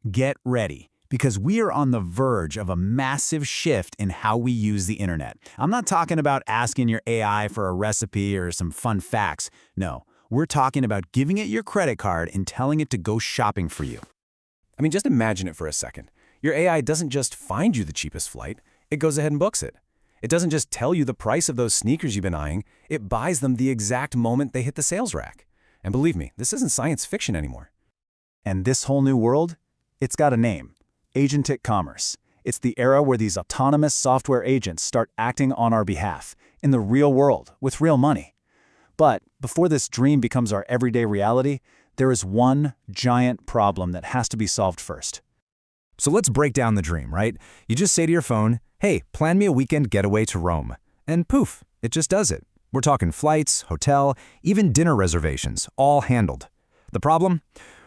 Get ready, because we are on the verge of a massive shift in how we use the internet. I'm not talking about asking your AI for a recipe or some fun facts. No, we're talking about giving it your credit card and telling it to go shopping for you. I mean, just imagine it for a second. Your AI doesn't just find you the cheapest flight, it goes ahead and books it. It doesn't just tell you the price of those sneakers you've been eyeing, it buys them the exact moment they hit the sales rack. And believe me, this isn't science fiction anymore. And this whole new world? It's got a name: agentic commerce. It's the era where these autonomous software agents start acting on our behalf, in the real world, with real money. But before this dream becomes our everyday reality, there is one giant problem that has to be solved first. So let's break down the dream, right? You just say to your phone, hey, plan me a weekend getaway to Rome. And poof, it just does it. We're talking flights, hotel, even dinner reservations, all handled. The problem?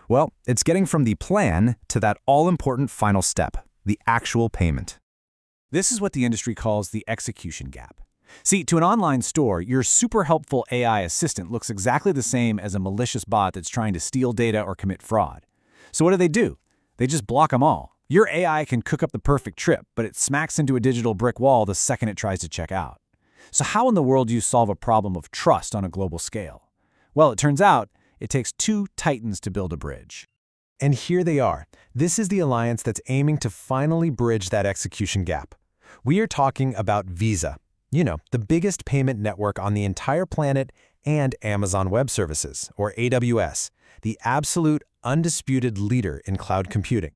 Well, it's getting from the plan to that all-important final step, the actual payment. This is what the industry calls the execution gap. See, to an online store, your super helpful AI assistant looks exactly the same as a malicious bot that's trying to steal data or commit fraud. So what do? They just block them all. Your AI can cook up the perfect trip, but it smacks into a digital brick wall the second it tries to check out. So how in the world do you solve a problem of trust on a global scale? Well, it turns out it takes two titans to build a bridge. And here they are. This is the alliance that's aiming to finally bridge that execution gap. We are talking about Visa, the biggest payment network on the entire planet, and Amazon Web Services, or AWS, the absolute undisputed leader in cloud computing.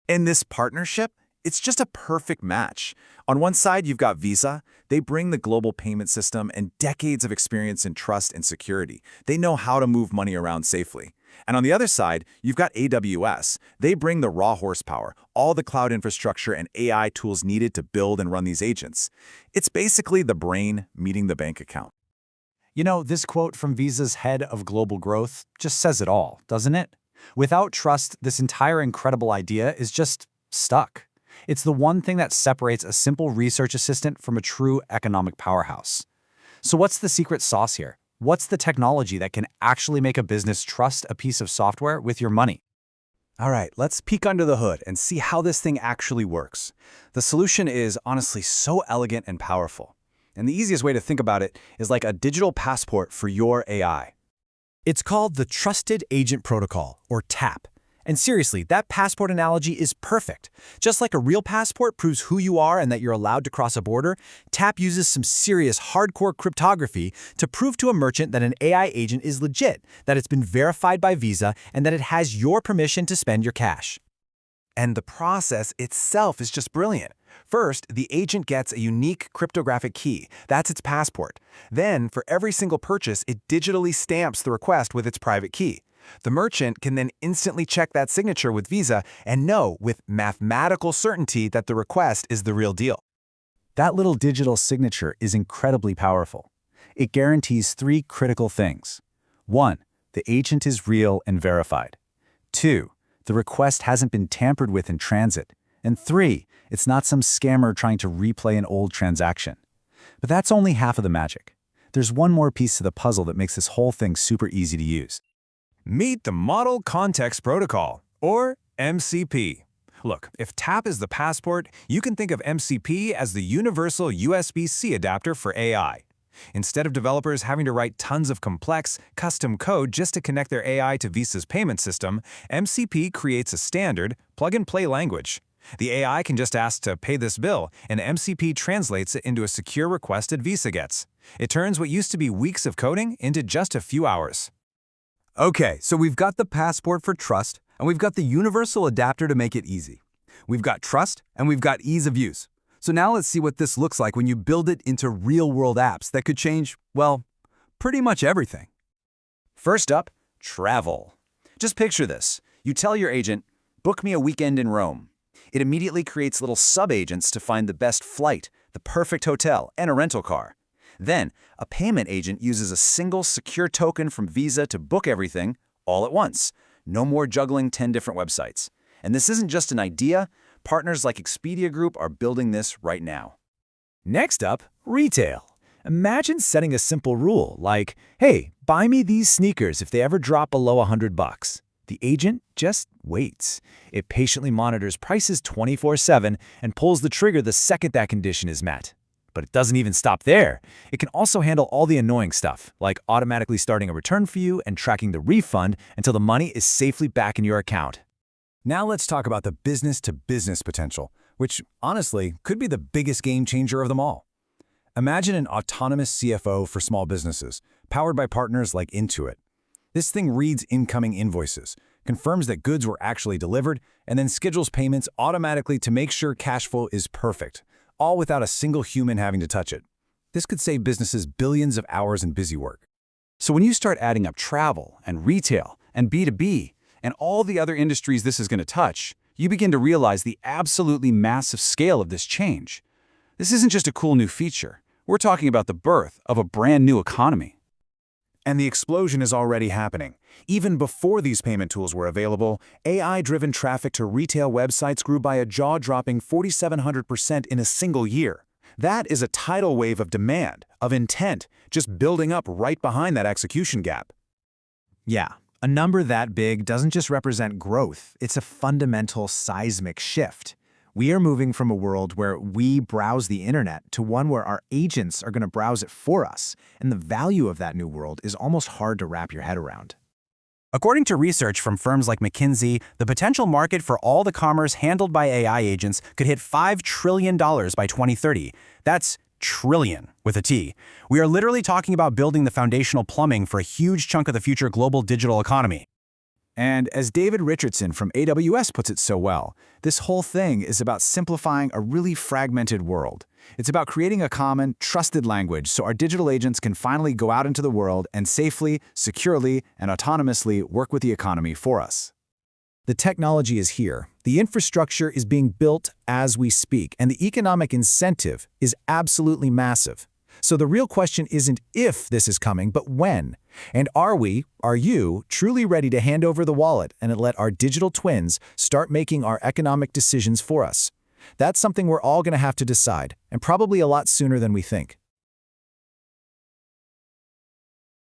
In this partnership, it's just a perfect match. On one side, you've got Visa. They bring the global payment system and decades of experience in trust and security. They know how to move money around safely. And on the other side, you've got AWS. They bring the raw horsepower, all the cloud infrastructure and AI tools needed to build and run these agents. It's basically the brain meeting the bank account. This quote from Visa's head of global growth just says it all, doesn't it? Without trust, this entire incredible idea is just stuck. It's the one thing that separates a simple research assistant from a true economic powerhouse. So what's the secret sauce here? What's the technology that can actually make a business trust a piece of software with your money? All right, let's peek under the hood and see how this thing actually works. The solution is honestly so elegant and powerful. And the easiest way to think about it is like a digital passport for your AI. It's called the Trusted Agent Protocol, or TAP. And seriously, that passport analogy is perfect. Just like a real passport proves who you are and that you're allowed to cross a border, TAP uses some serious hardcore cryptography to prove to a merchant that an AI agent is legit, that it's been verified by Visa, and that it has your permission to spend your cash. And the process itself is just brilliant. First, the agent gets a unique cryptographic key. That's its passport. Then, for every single purchase, it digitally stamps the request with its private key. The merchant can then instantly check that signature with Visa and know with mathematical certainty that the request is the real deal. That little digital signature is incredibly powerful. It guarantees three critical things. 1. The agent is real and verified. 2. The request hasn't been tampered with in transit. And 3. It's not some scammer trying to replay an old transaction. But that's only half of the magic. There's one more piece to the puzzle that makes this whole thing super easy to use. Meet the Model Context Protocol, or MCP. Look, if TAP is the passport, you can think of MCP as the universal USB-C adapter for AI. Instead of developers having to write tons of complex, custom code just to connect their AI to Visa's payment system, MCP creates a standard, plug-and-play language. The AI can just ask to pay this bill, and MCP translates it into a secure request that Visa gets. It turns what used to be weeks of coding into just a few hours. Okay, so we've got the passport for trust, and we've got the universal adapter to make it easy. We've got trust, and we've got ease of use. So now let's see what this looks like when you build it into real-world apps that could change, well, pretty much everything. First up, travel. Just picture this. You tell your agent, book me a weekend in Rome. It immediately creates little sub-agents to find the best flight, the perfect hotel, and a rental car. Then, a payment agent uses a single secure token from Visa to book everything all at once. No more juggling 10 different websites. And this isn't just an idea. Partners like Expedia Group are building this right now. Next up, retail. Imagine setting a simple rule like, hey, buy me these sneakers if they ever drop below $100. The agent just waits. It patiently monitors prices 24/7 and pulls the trigger the second that condition is met. But it doesn't even stop there. It can also handle all the annoying stuff, like automatically starting a return for you and tracking the refund until the money is safely back in your account. Now let's talk about the business-to-business potential, which honestly could be the biggest game changer of them all. Imagine an autonomous CFO for small businesses, powered by partners like Intuit. This thing reads incoming invoices, confirms that goods were actually delivered, and then schedules payments automatically to make sure cash flow is perfect, all without a single human having to touch it. This could save businesses billions of hours in busy work. So when you start adding up travel and retail and B2B and all the other industries this is going to touch, you begin to realize the absolutely massive scale of this change. This isn't just a cool new feature. We're talking about the birth of a brand new economy. And the explosion is already happening. Even before these payment tools were available, AI-driven traffic to retail websites grew by a jaw-dropping 4,700% in a single year. That is a tidal wave of demand, of intent, just building up right behind that execution gap. Yeah, a number that big doesn't just represent growth, it's a fundamental seismic shift. We are moving from a world where we browse the internet to one where our agents are going to browse it for us, and the value of that new world is almost hard to wrap your head around. According to research from firms like McKinsey, the potential market for all the commerce handled by AI agents could hit $5 trillion by 2030. That's trillion with a T. We are literally talking about building the foundational plumbing for a huge chunk of the future global digital economy. And as David Richardson from AWS puts it so well, this whole thing is about simplifying a really fragmented world. It's about creating a common, trusted language so our digital agents can finally go out into the world and safely, securely, and autonomously work with the economy for us. The technology is here, the infrastructure is being built as we speak, and the economic incentive is absolutely massive. So the real question isn't if this is coming, but when. And are you, truly ready to hand over the wallet and let our digital twins start making our economic decisions for us? That's something we're all going to have to decide, and probably a lot sooner than we think.